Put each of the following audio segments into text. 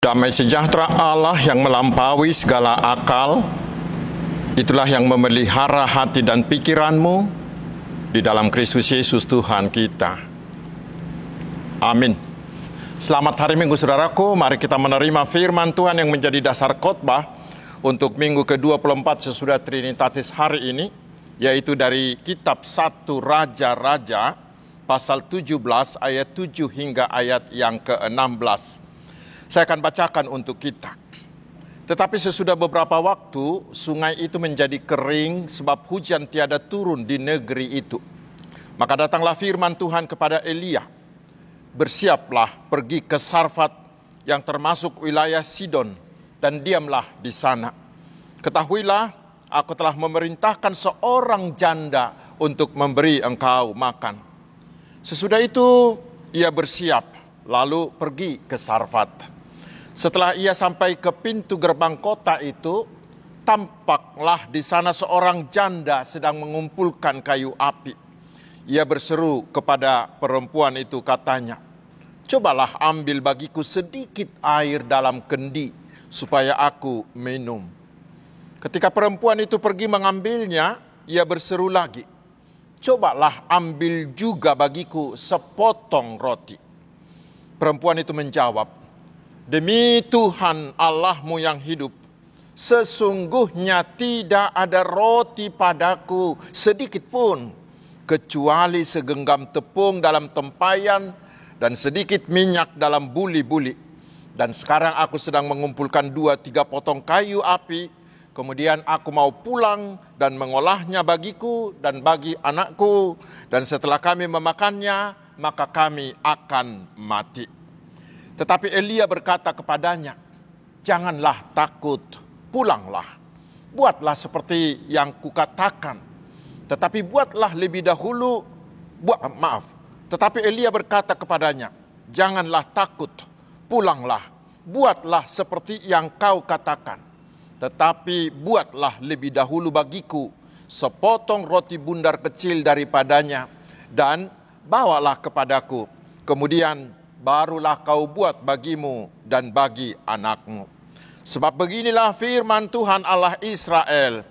Damai sejahtera Allah yang melampaui segala akal, itulah yang memelihara hati dan pikiranmu di dalam Kristus Yesus Tuhan kita. Amin. Selamat hari Minggu saudaraku, mari kita menerima firman Tuhan yang menjadi dasar khotbah untuk minggu ke-24 sesudah Trinitatis hari ini, yaitu dari kitab 1 Raja-Raja pasal 17 ayat 7 hingga ayat yang ke-16. Saya akan bacakan untuk kita. Tetapi sesudah beberapa waktu, sungai itu menjadi kering sebab hujan tiada turun di negeri itu. Maka datanglah firman Tuhan kepada Elia, bersiaplah pergi ke Sarfat yang termasuk wilayah Sidon, dan diamlah di sana. Ketahuilah, aku telah memerintahkan seorang janda untuk memberi engkau makan. Sesudah itu, ia bersiap, lalu pergi ke Sarfat. Setelah ia sampai ke pintu gerbang kota itu, tampaklah di sana seorang janda sedang mengumpulkan kayu api. Ia berseru kepada perempuan itu, katanya, "Cobalah ambil bagiku sedikit air dalam kendi, supaya aku minum." Ketika perempuan itu pergi mengambilnya, ia berseru lagi, "Cobalah ambil juga bagiku sepotong roti." Perempuan itu menjawab, "Demi Tuhan Allahmu yang hidup, sesungguhnya tidak ada roti padaku sedikit pun, kecuali segenggam tepung dalam tempayan dan sedikit minyak dalam buli-buli. Dan sekarang aku sedang mengumpulkan 2-3 potong kayu api, kemudian aku mau pulang dan mengolahnya bagiku dan bagi anakku, dan setelah kami memakannya, maka kami akan mati." Tetapi Elia berkata kepadanya, "Janganlah takut, pulanglah. Buatlah seperti yang kukatakan. Tetapi buatlah lebih dahulu, Tetapi Elia berkata kepadanya, "Janganlah takut, pulanglah. Buatlah seperti yang kau katakan. Tetapi buatlah lebih dahulu bagiku sepotong roti bundar kecil daripadanya, dan bawalah kepadaku. Kemudian barulah kau buat bagimu dan bagi anakmu. Sebab beginilah firman Tuhan Allah Israel,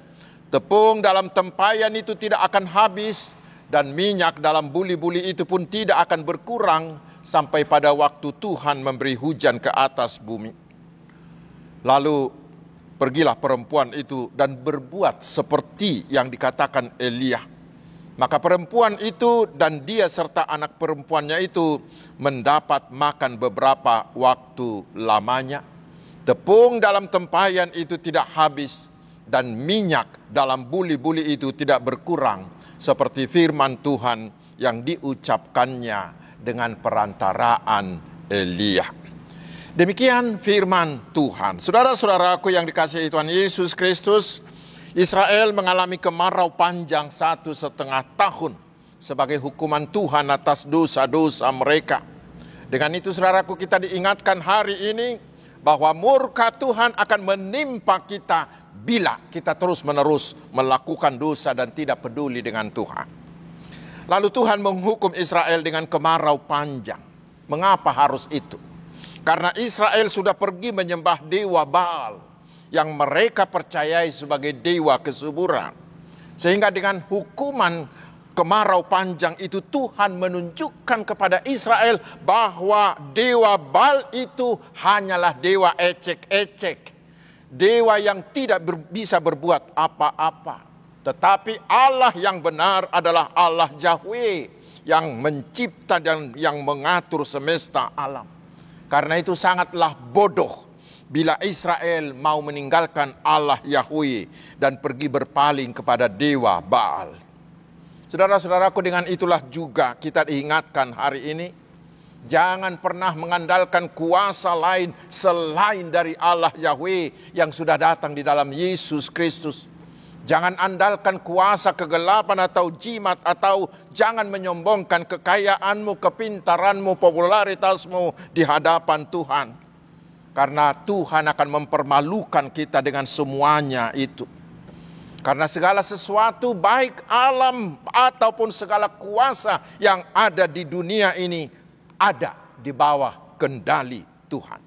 tepung dalam tempayan itu tidak akan habis, dan minyak dalam buli-buli itu pun tidak akan berkurang, sampai pada waktu Tuhan memberi hujan ke atas bumi." Lalu pergilah perempuan itu dan berbuat seperti yang dikatakan Elia. Maka perempuan itu dan dia serta anak perempuannya itu mendapat makan beberapa waktu lamanya. Tepung dalam tempayan itu tidak habis, dan minyak dalam buli-buli itu tidak berkurang, seperti firman Tuhan yang diucapkannya dengan perantaraan Elia. Demikian firman Tuhan. Saudara-saudaraku yang dikasihi Tuhan Yesus Kristus, Israel mengalami kemarau panjang 1,5 tahun sebagai hukuman Tuhan atas dosa-dosa mereka. Dengan itu saudaraku, kita diingatkan hari ini bahwa murka Tuhan akan menimpa kita bila kita terus-menerus melakukan dosa dan tidak peduli dengan Tuhan. Lalu Tuhan menghukum Israel dengan kemarau panjang. Mengapa harus itu? Karena Israel sudah pergi menyembah dewa Baal yang mereka percayai sebagai dewa kesuburan. Sehingga dengan hukuman kemarau panjang itu, Tuhan menunjukkan kepada Israel bahwa dewa Baal itu hanyalah dewa ecek-ecek, dewa yang tidak bisa berbuat apa-apa. Tetapi Allah yang benar adalah Allah Yahweh yang mencipta dan yang mengatur semesta alam. Karena itu sangatlah bodoh bila Israel mau meninggalkan Allah Yahweh dan pergi berpaling kepada dewa Baal. Saudara-saudaraku, dengan itulah juga kita diingatkan hari ini, jangan pernah mengandalkan kuasa lain selain dari Allah Yahweh yang sudah datang di dalam Yesus Kristus. Jangan andalkan kuasa kegelapan atau jimat, atau jangan menyombongkan kekayaanmu, kepintaranmu, popularitasmu di hadapan Tuhan. Karena Tuhan akan mempermalukan kita dengan semuanya itu. Karena segala sesuatu, baik alam ataupun segala kuasa yang ada di dunia ini, ada di bawah kendali Tuhan.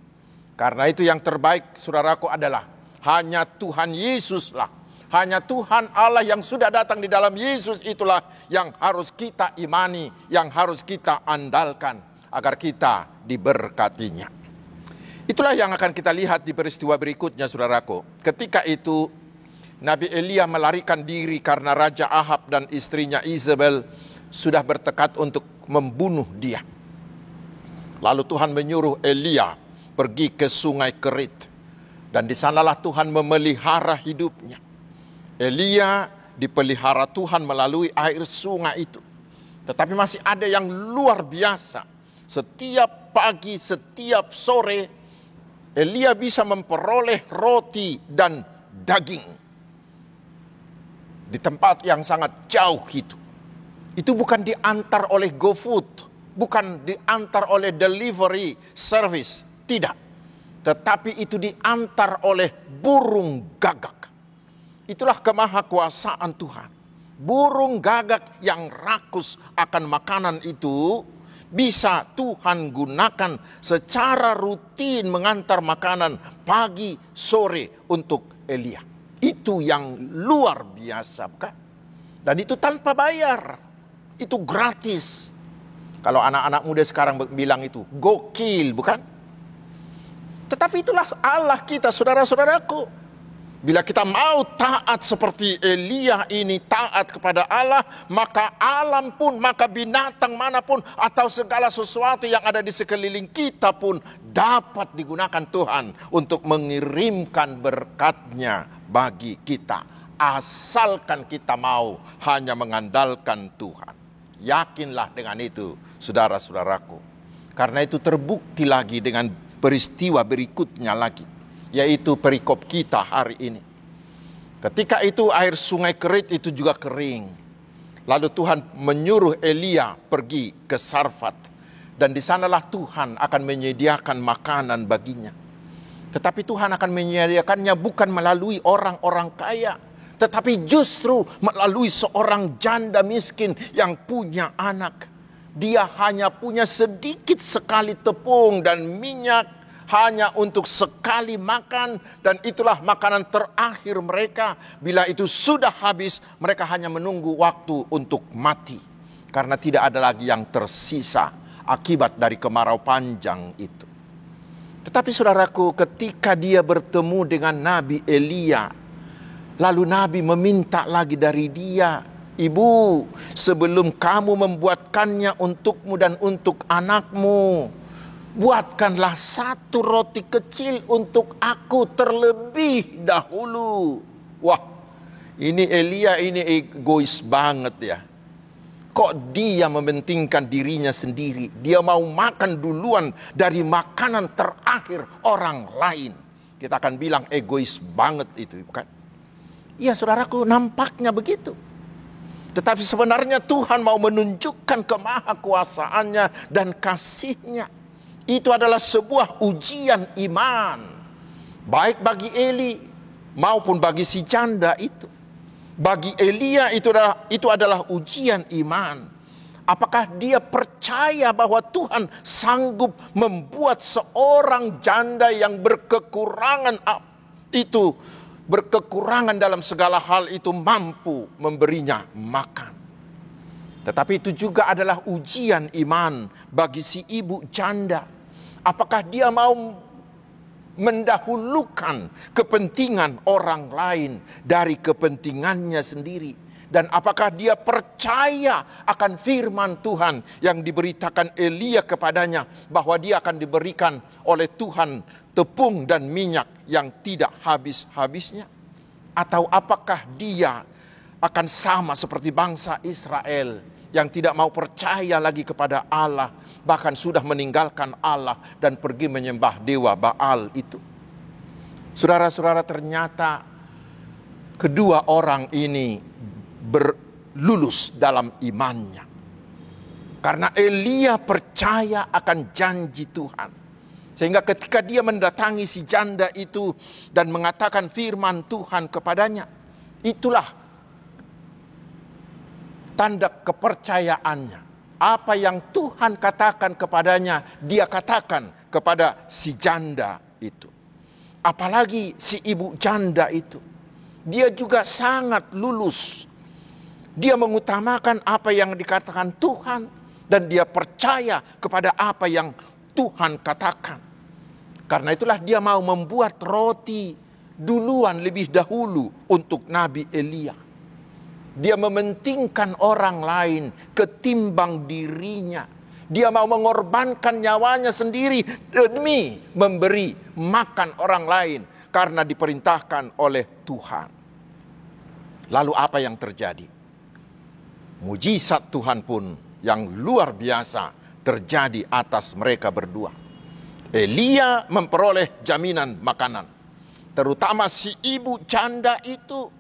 Karena itu yang terbaik saudaraku adalah hanya Tuhan Yesuslah. Hanya Tuhan Allah yang sudah datang di dalam Yesus itulah yang harus kita imani, yang harus kita andalkan agar kita diberkatinya. Itulah yang akan kita lihat di peristiwa berikutnya saudaraku. Ketika itu Nabi Elia melarikan diri karena Raja Ahab dan istrinya Isabel sudah bertekad untuk membunuh dia. Lalu Tuhan menyuruh Elia pergi ke sungai Kerit. Dan di sanalah Tuhan memelihara hidupnya. Elia dipelihara Tuhan melalui air sungai itu. Tetapi masih ada yang luar biasa. Setiap pagi, setiap sore, Elia bisa memperoleh roti dan daging. Di tempat yang sangat jauh itu. Itu bukan diantar oleh GoFood. Bukan diantar oleh delivery service. Tidak. Tetapi itu diantar oleh burung gagak. Itulah kemahakuasaan Tuhan. Burung gagak yang rakus akan makanan itu bisa Tuhan gunakan secara rutin mengantar makanan pagi sore untuk Elia. Itu yang luar biasa, bukan? Dan itu tanpa bayar. Itu gratis. Kalau anak-anak muda sekarang bilang itu gokil, bukan? Tetapi itulah Allah kita, saudara-saudaraku. Bila kita mau taat seperti Elia ini, taat kepada Allah, maka alam pun, maka binatang manapun, atau segala sesuatu yang ada di sekeliling kita pun dapat digunakan Tuhan untuk mengirimkan berkat-Nya bagi kita. Asalkan kita mau hanya mengandalkan Tuhan. Yakinlah dengan itu, saudara-saudaraku. Karena itu terbukti lagi dengan peristiwa berikutnya lagi, yaitu perikop kita hari ini. Ketika itu air sungai Kerit itu juga kering. Lalu Tuhan menyuruh Elia pergi ke Sarfat. Dan di sanalah Tuhan akan menyediakan makanan baginya. Tetapi Tuhan akan menyediakannya bukan melalui orang-orang kaya, tetapi justru melalui seorang janda miskin yang punya anak. Dia hanya punya sedikit sekali tepung dan minyak, hanya untuk sekali makan, dan itulah makanan terakhir mereka. Bila itu sudah habis, mereka hanya menunggu waktu untuk mati. Karena tidak ada lagi yang tersisa akibat dari kemarau panjang itu. Tetapi saudaraku, ketika dia bertemu dengan Nabi Elia, lalu Nabi meminta lagi dari dia, "Ibu, sebelum kamu membuatkannya untukmu dan untuk anakmu, buatkanlah satu roti kecil untuk aku terlebih dahulu." Wah, ini Elia ini egois banget ya. Kok dia mementingkan dirinya sendiri? Dia mau makan duluan dari makanan terakhir orang lain. Kita akan bilang egois banget itu, bukan? Iya saudaraku, nampaknya begitu. Tetapi sebenarnya Tuhan mau menunjukkan kemahakuasaannya dan kasih-Nya. Itu adalah sebuah ujian iman. Baik bagi Eli maupun bagi si janda itu. Bagi Elia itu adalah ujian iman. Apakah dia percaya bahwa Tuhan sanggup membuat seorang janda yang berkekurangan itu, berkekurangan dalam segala hal itu, mampu memberinya makan. Tetapi itu juga adalah ujian iman bagi si ibu janda. Apakah dia mau mendahulukan kepentingan orang lain dari kepentingannya sendiri? Dan apakah dia percaya akan firman Tuhan yang diberitakan Elia kepadanya, bahwa dia akan diberikan oleh Tuhan tepung dan minyak yang tidak habis-habisnya? Atau apakah dia akan sama seperti bangsa Israel yang tidak mau percaya lagi kepada Allah, bahkan sudah meninggalkan Allah dan pergi menyembah dewa Baal itu? Saudara-saudara, ternyata kedua orang ini berlulus dalam imannya. Karena Elia percaya akan janji Tuhan. Sehingga ketika dia mendatangi si janda itu dan mengatakan firman Tuhan kepadanya, itulah tanda kepercayaannya. Apa yang Tuhan katakan kepadanya, dia katakan kepada si janda itu. Apalagi si ibu janda itu. Dia juga sangat lulus. Dia mengutamakan apa yang dikatakan Tuhan. Dan dia percaya kepada apa yang Tuhan katakan. Karena itulah dia mau membuat roti duluan lebih dahulu untuk Nabi Elia. Dia mementingkan orang lain ketimbang dirinya. Dia mau mengorbankan nyawanya sendiri demi memberi makan orang lain karena diperintahkan oleh Tuhan. Lalu apa yang terjadi? Mujizat Tuhan pun yang luar biasa terjadi atas mereka berdua. Elia memperoleh jaminan makanan. Terutama si ibu janda itu,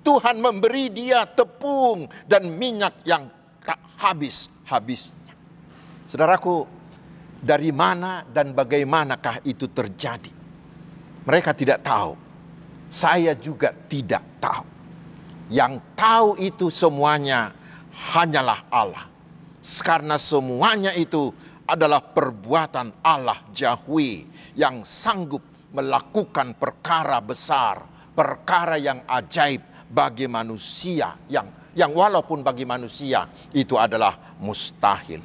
Tuhan memberi dia tepung dan minyak yang tak habis-habisnya. Saudaraku, dari mana dan bagaimanakah itu terjadi? Mereka tidak tahu. Saya juga tidak tahu. Yang tahu itu semuanya hanyalah Allah. Karena semuanya itu adalah perbuatan Allah Yahweh yang sanggup melakukan perkara besar, perkara yang ajaib bagi manusia, yang walaupun bagi manusia itu adalah mustahil.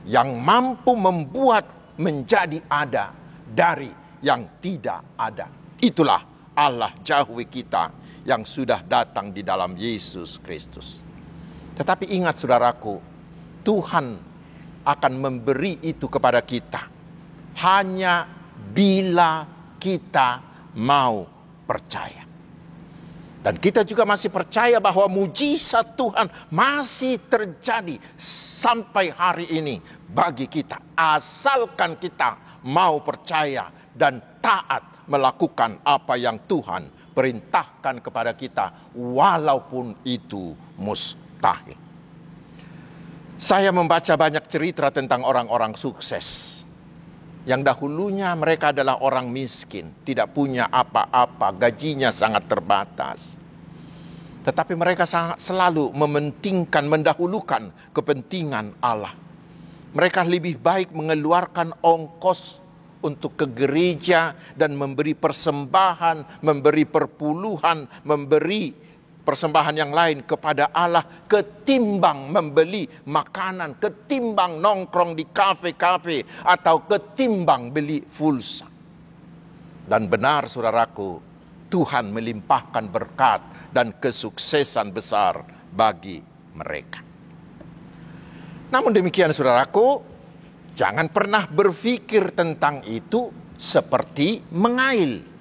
Yang mampu membuat menjadi ada dari yang tidak ada. Itulah Allah Yahweh kita yang sudah datang di dalam Yesus Kristus. Tetapi ingat saudaraku, Tuhan akan memberi itu kepada kita hanya bila kita mau percaya. Dan kita juga masih percaya bahwa mujizat Tuhan masih terjadi sampai hari ini bagi kita. Asalkan kita mau percaya dan taat melakukan apa yang Tuhan perintahkan kepada kita, walaupun itu mustahil. Saya membaca banyak cerita tentang orang-orang sukses. Yang dahulunya mereka adalah orang miskin, tidak punya apa-apa, gajinya sangat terbatas. Tetapi mereka selalu mementingkan, mendahulukan kepentingan Allah. Mereka lebih baik mengeluarkan ongkos untuk ke gereja dan memberi persembahan, memberi perpuluhan, memberi persembahan yang lain kepada Allah ketimbang membeli makanan, ketimbang nongkrong di kafe-kafe, atau ketimbang beli pulsa. Dan benar saudaraku, Tuhan melimpahkan berkat dan kesuksesan besar bagi mereka. Namun demikian saudaraku, jangan pernah berpikir tentang itu seperti mengail.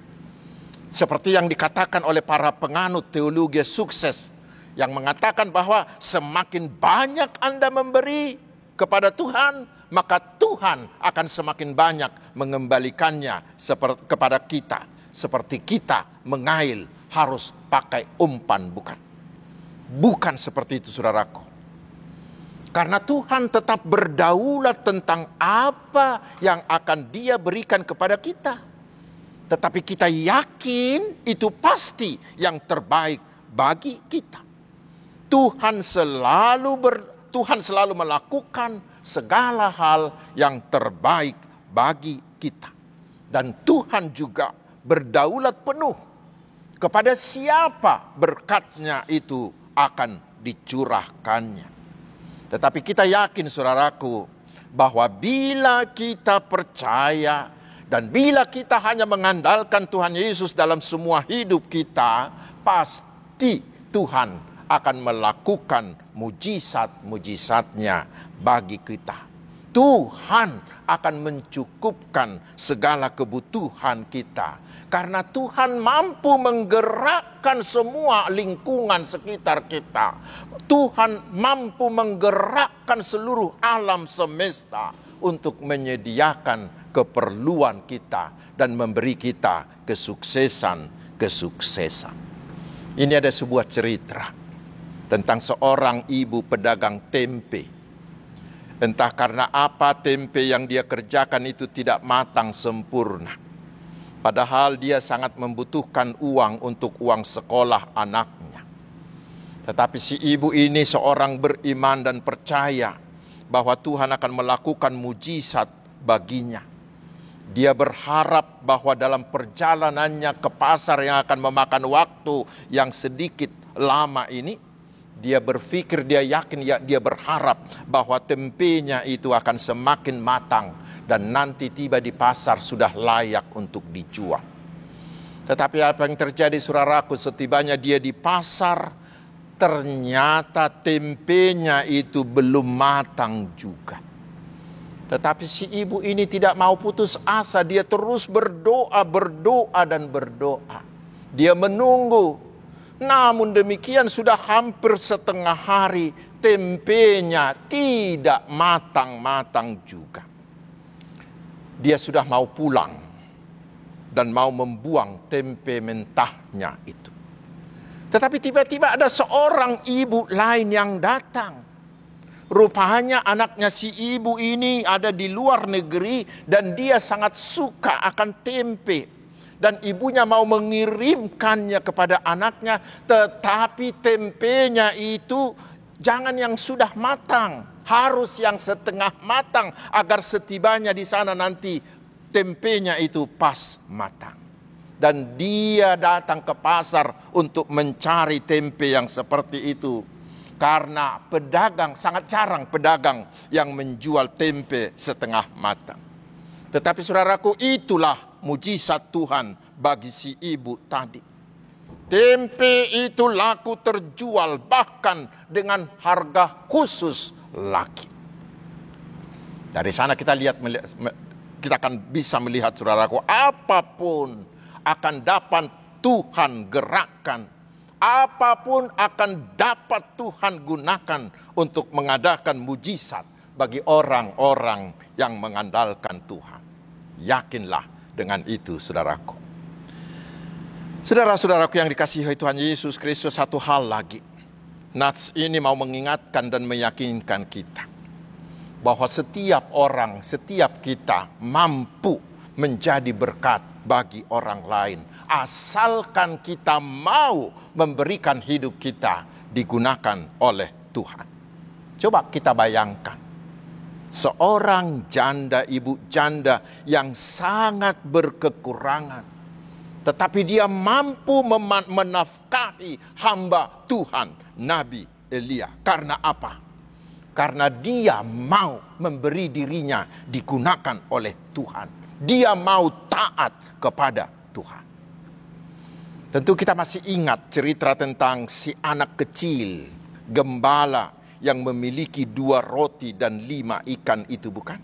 Seperti yang dikatakan oleh para penganut teologi sukses yang mengatakan bahwa semakin banyak Anda memberi kepada Tuhan, maka Tuhan akan semakin banyak mengembalikannya kepada kita. Seperti kita mengail harus pakai umpan, bukan? Bukan seperti itu saudaraku. Karena Tuhan tetap berdaulat tentang apa yang akan Dia berikan kepada kita. Tetapi kita yakin itu pasti yang terbaik bagi kita. Tuhan selalu melakukan segala hal yang terbaik bagi kita. Dan Tuhan juga berdaulat penuh kepada siapa berkatnya itu akan dicurahkannya. Tetapi kita yakin saudaraku, bahwa bila kita percaya dan bila kita hanya mengandalkan Tuhan Yesus dalam semua hidup kita, pasti Tuhan akan melakukan mujizat-mujizatnya bagi kita. Tuhan akan mencukupkan segala kebutuhan kita. Karena Tuhan mampu menggerakkan semua lingkungan sekitar kita. Tuhan mampu menggerakkan seluruh alam semesta untuk menyediakan keperluan kita dan memberi kita kesuksesan. Ini ada sebuah cerita tentang seorang ibu pedagang tempe. Entah karena apa tempe yang dia kerjakan itu tidak matang sempurna. Padahal dia sangat membutuhkan uang untuk uang sekolah anaknya. Tetapi si ibu ini seorang beriman dan percaya bahwa Tuhan akan melakukan mujizat baginya. Dia berharap bahwa dalam perjalanannya ke pasar yang akan memakan waktu yang sedikit lama ini, dia berpikir, dia yakin, dia berharap bahwa tempenya itu akan semakin matang dan nanti tiba di pasar sudah layak untuk dijual. Tetapi apa yang terjadi, saudaraku, setibanya dia di pasar, ternyata tempenya itu belum matang juga. Tetapi si ibu ini tidak mau putus asa. Dia terus berdoa dan berdoa. Dia menunggu. Namun demikian sudah hampir setengah hari, tempenya tidak matang-matang juga. Dia sudah mau pulang dan mau membuang tempe mentahnya itu. Tetapi tiba-tiba ada seorang ibu lain yang datang. Rupanya anaknya si ibu ini ada di luar negeri dan dia sangat suka akan tempe. Dan ibunya mau mengirimkannya kepada anaknya, tetapi tempenya itu jangan yang sudah matang, harus yang setengah matang agar setibanya di sana nanti tempenya itu pas matang. Dan dia datang ke pasar untuk mencari tempe yang seperti itu. Karena pedagang, sangat jarang pedagang yang menjual tempe setengah matang. Tetapi saudaraku, itulah mujizat Tuhan bagi si ibu tadi. Tempe itu laku terjual bahkan dengan harga khusus lagi. Dari sana kita kita akan bisa melihat, saudaraku, apapun akan dapat Tuhan gerakkan. Apapun akan dapat Tuhan gunakan untuk mengadakan mujizat bagi orang-orang yang mengandalkan Tuhan. Yakinlah dengan itu, saudaraku. Saudara-saudaraku yang dikasihi Tuhan Yesus Kristus, satu hal lagi. Nats ini mau mengingatkan dan meyakinkan kita bahwa setiap orang, setiap kita mampu menjadi berkat bagi orang lain, asalkan kita mau memberikan hidup kita digunakan oleh Tuhan. Coba kita bayangkan, seorang janda, ibu janda yang sangat berkekurangan, tetapi dia mampu menafkahi hamba Tuhan, Nabi Elia. Karena apa? Karena dia mau memberi dirinya digunakan oleh Tuhan. Dia mau taat kepada Tuhan. Tentu kita masih ingat cerita tentang si anak kecil, gembala yang memiliki 2 roti dan 5 ikan itu, bukan?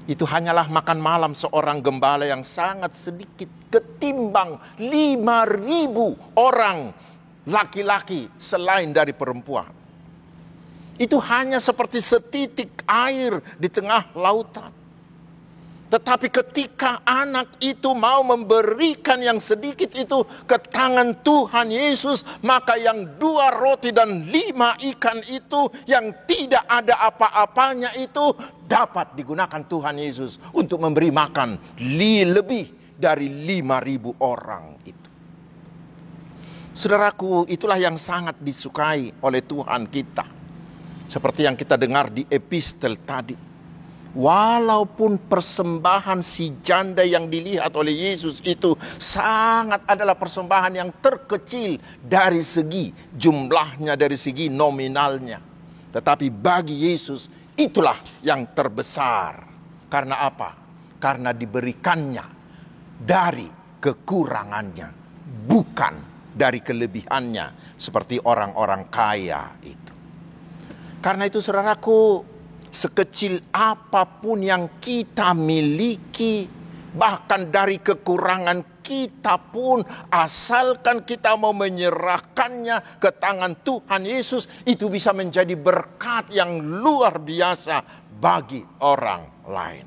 Itu hanyalah makan malam seorang gembala yang sangat sedikit ketimbang 5.000 orang laki-laki selain dari perempuan. Itu hanya seperti setitik air di tengah lautan. Tetapi ketika anak itu mau memberikan yang sedikit itu ke tangan Tuhan Yesus, maka yang 2 roti dan 5 ikan itu yang tidak ada apa-apanya itu dapat digunakan Tuhan Yesus untuk memberi makan lebih dari 5.000 orang itu. Saudaraku, itulah yang sangat disukai oleh Tuhan kita. Seperti yang kita dengar di epistel tadi. Walaupun persembahan si janda yang dilihat oleh Yesus itu sangat adalah persembahan yang terkecil dari segi jumlahnya, dari segi nominalnya. Tetapi bagi Yesus itulah yang terbesar. Karena apa? Karena diberikannya dari kekurangannya, bukan dari kelebihannya seperti orang-orang kaya itu. Karena itu, saudaraku, sekecil apapun yang kita miliki, bahkan dari kekurangan kita pun, asalkan kita mau menyerahkannya ke tangan Tuhan Yesus, itu bisa menjadi berkat yang luar biasa bagi orang lain.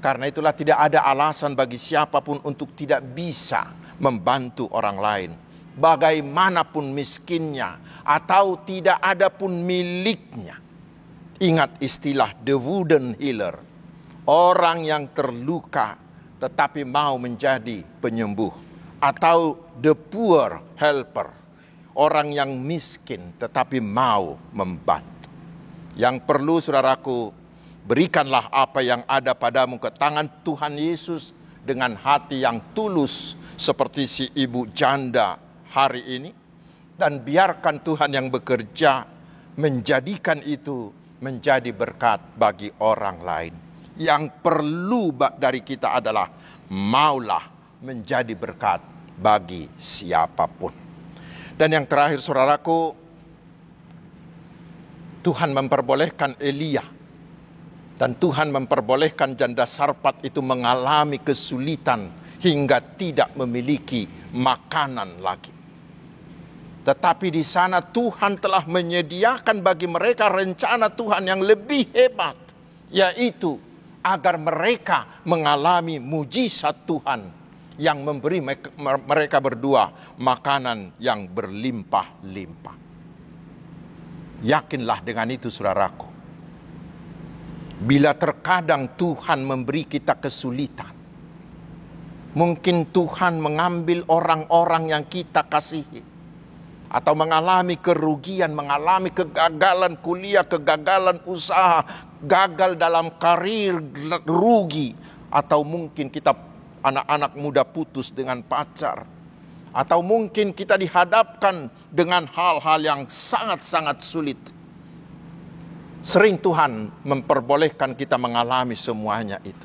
Karena itulah tidak ada alasan bagi siapapun untuk tidak bisa membantu orang lain. Bagaimanapun miskinnya atau tidak ada pun miliknya. Ingat istilah the wooden healer. Orang yang terluka tetapi mau menjadi penyembuh. Atau the poor helper. Orang yang miskin tetapi mau membantu. Yang perlu, saudaraku, Berikanlah apa yang ada padamu ke tangan Tuhan Yesus dengan hati yang tulus seperti si ibu janda hari ini. Dan biarkan Tuhan yang bekerja menjadikan itu menjadi berkat bagi orang lain. Yang perlu dari kita adalah maulah menjadi berkat bagi siapapun. Dan yang terakhir saudaraku, Tuhan memperbolehkan Elia dan Tuhan memperbolehkan janda Sarpat itu mengalami kesulitan hingga tidak memiliki makanan lagi. Tetapi di sana Tuhan telah menyediakan bagi mereka rencana Tuhan yang lebih hebat, yaitu agar mereka mengalami mujizat Tuhan yang memberi mereka berdua makanan yang berlimpah-limpah. Yakinlah dengan itu saudaraku. Bila terkadang Tuhan memberi kita kesulitan, mungkin Tuhan mengambil orang-orang yang kita kasihi, atau mengalami kerugian, mengalami kegagalan kuliah, kegagalan usaha, gagal dalam karir, rugi, atau mungkin kita anak-anak muda putus dengan pacar, atau mungkin kita dihadapkan dengan hal-hal yang sangat-sangat sulit. Sering Tuhan memperbolehkan kita mengalami semuanya itu.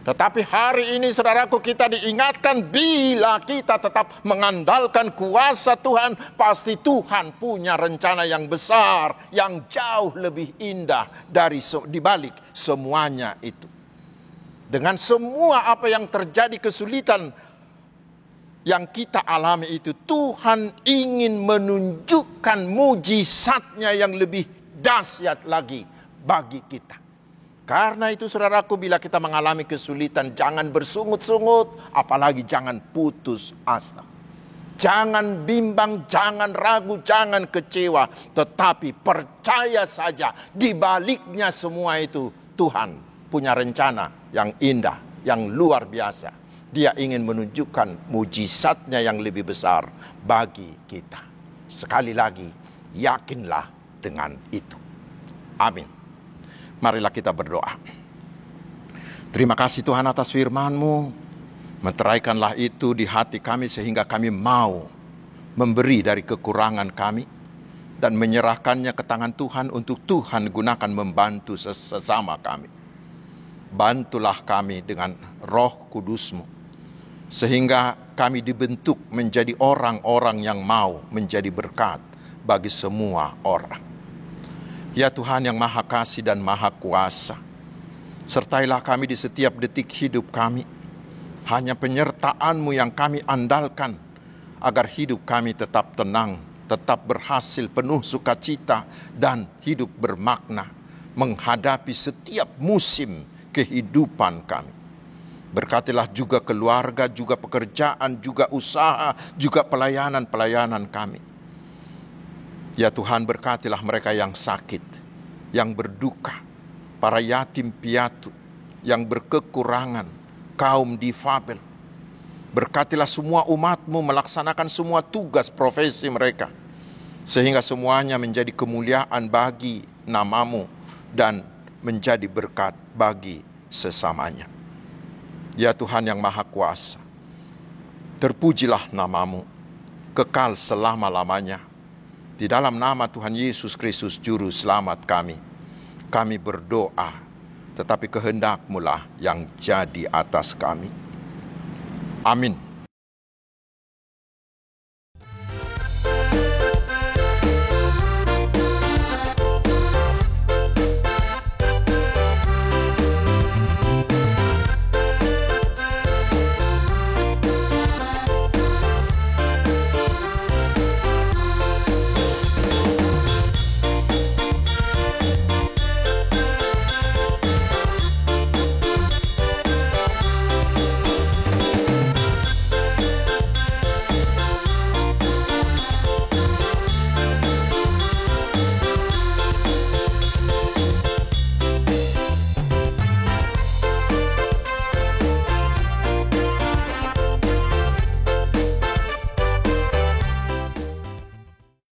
Tetapi hari ini saudaraku, kita diingatkan bila kita tetap mengandalkan kuasa Tuhan, pasti Tuhan punya rencana yang besar, yang jauh lebih indah dari dibalik semuanya itu. Dengan semua apa yang terjadi kesulitan yang kita alami itu, Tuhan ingin menunjukkan mujizatnya yang lebih dahsyat lagi bagi kita. Karena itu saudaraku, bila kita mengalami kesulitan, jangan bersungut-sungut, apalagi jangan putus asa. Jangan bimbang, jangan ragu, jangan kecewa. Tetapi percaya saja, di baliknya semua itu Tuhan punya rencana yang indah, yang luar biasa. Dia ingin menunjukkan mujizatnya yang lebih besar bagi kita. Sekali lagi, yakinlah dengan itu. Amin. Marilah kita berdoa. Terima kasih Tuhan atas firman-Mu. Menteraikanlah itu di hati kami sehingga kami mau memberi dari kekurangan kami dan menyerahkannya ke tangan Tuhan untuk Tuhan gunakan membantu sesama kami. Bantulah kami dengan Roh Kudus-Mu sehingga kami dibentuk menjadi orang-orang yang mau menjadi berkat bagi semua orang. Ya Tuhan yang Maha Kasih dan Maha Kuasa, sertailah kami di setiap detik hidup kami. Hanya penyertaan-Mu yang kami andalkan, agar hidup kami tetap tenang, tetap berhasil, penuh sukacita, dan hidup bermakna, menghadapi setiap musim kehidupan kami. Berkatilah juga keluarga, juga pekerjaan, juga usaha, juga pelayanan-pelayanan kami. Ya Tuhan, berkatilah mereka yang sakit, yang berduka, para yatim piatu, yang berkekurangan, kaum difabel. Berkatilah semua umat-Mu melaksanakan semua tugas profesi mereka, sehingga semuanya menjadi kemuliaan bagi nama-Mu dan menjadi berkat bagi sesamanya. Ya Tuhan yang Maha Kuasa, terpujilah nama-Mu, kekal selama-lamanya. Di dalam nama Tuhan Yesus Kristus Juru Selamat kami berdoa, tetapi kehendak-Mu lah yang jadi atas kami. Amin.